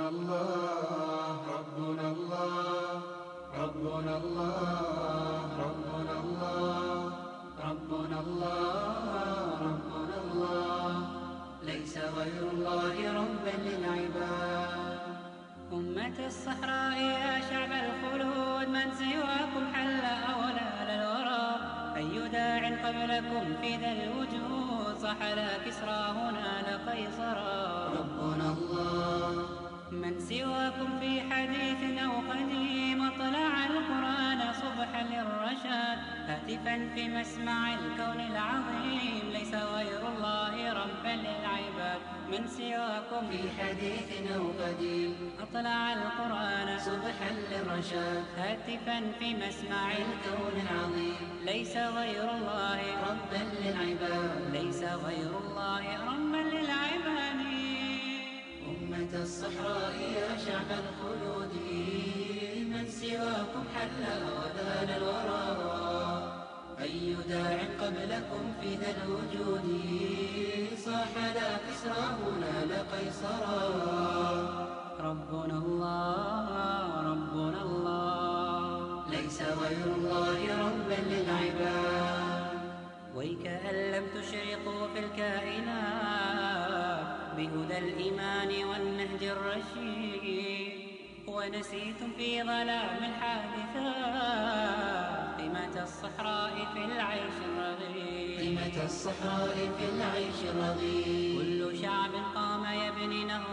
ربنا الله ربنا الله ربنا الله ربنا الله ربنا الله ربنا الله ليس غير الله ربا للعباد. أمة الصحراء يا شعب الخلود، من سواكم حل أولى الورى؟ أي داع قبلكم في ذا الوجود؟ صح لا كسرى هنا لقيصرا. ربنا الله من سواكم في حديث أو قديم أطلع القرآن صبحا للرشاد، هاتفا في مسمع الكون العظيم ليس غير الله ربا للعباد. من سواكم في حديث أو قديم أطلع القرآن صبحا للرشاد، هاتفا في مسمع الكون العظيم ليس غير الله ربا للعباد. ليس غير الله ربا للعباد. أمة الصحراء يا شعب الخلود، من سواكم حل أوذان الورى؟ أي داع قبلكم في ذا الوجود؟ صاح لا كسرى هنا لقيصرا. ربنا الله ربنا الله ليس غير الله ربا للعباد. ويكأن لم تشرقوا في الكائنات بهدى الإيمان والنهج الرشيد، ونسيتم في ظلام الحادثات قيمة الصحراء في العيش الرغيد. قيمة الصحراء في العيش الرغيد. كل شعب قام يبني نهضة